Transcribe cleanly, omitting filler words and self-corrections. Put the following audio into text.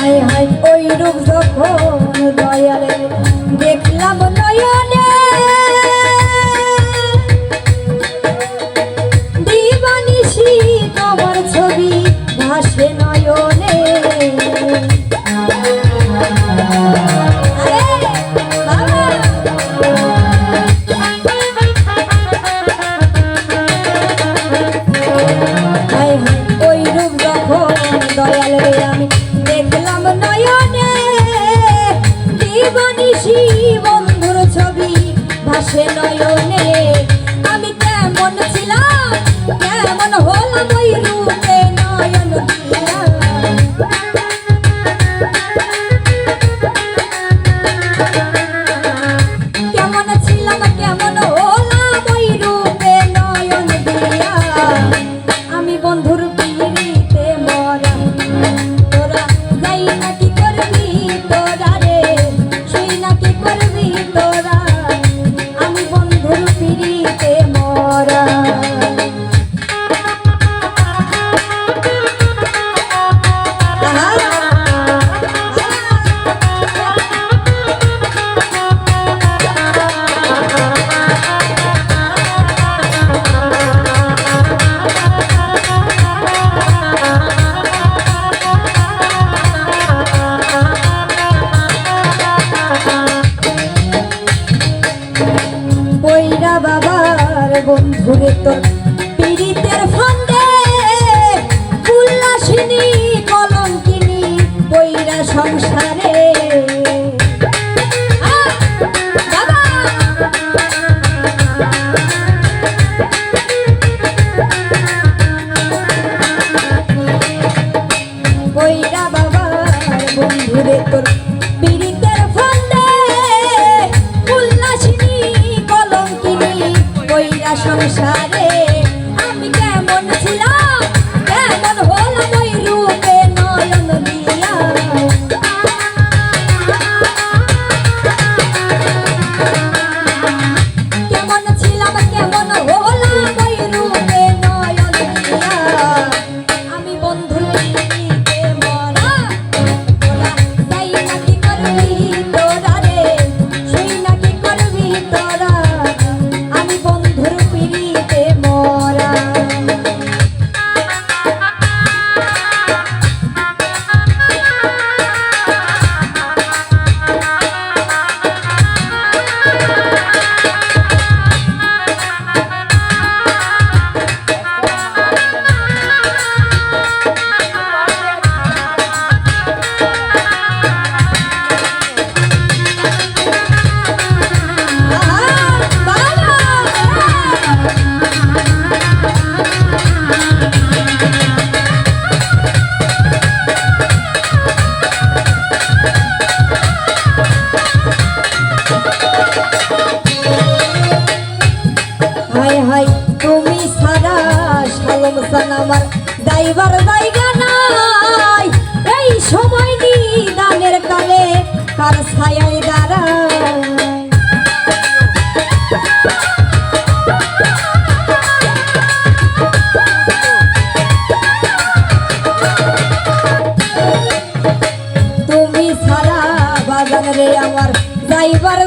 হায় হায় ওই রূপ যখন দয়ালে দেখলাম নয়নে দিবানিশি তোমার ছবি ভাসে নয়নে বন্ধুর ছবি ভাসে নয়নে আমি কেমন ছিলাম কেমন হলাম ওই রূপে নয়ন দিয়া কেমন ছিলাম কেমন হলাম ওই রূপে নয়ন দিয়া আমি বন্ধুর পিড়িতে মরা তোরা যাই নাকি করবি তোরা রে নাকি করবি তোরা আমি বন্ধুর পিড়িতে মরা বাবার বন্ধুরে তোর পীড়িতের ফান্দে উল্লাসিনী কলঙ্কিনী বৈরা সংসারে বৈরা বাবার বন্ধুরে তোর পীড়িতের ফান্দে উল্লাসিনী সংসারে আমি কেমন ছিলাম কেমন হলাম ওই রূপে নয়ন দিয়া কেমন ছিলাম কেমন হলাম ওই রূপে নয়ন দিয়া আমি বন্ধুর পিড়িতে মরা তোরা যাই নাকি করবি তোরা রে সেই নাকি করবি তোরা আমি বন্ধুর পিড়িতে মরা তুমি সারা সালম সালামার যাইবার জায়গা নাই এই সময় নিদানের কালে কার ছায়ায় দাঁড়ায় তুমি সারা বাজান রে আমার যাইবার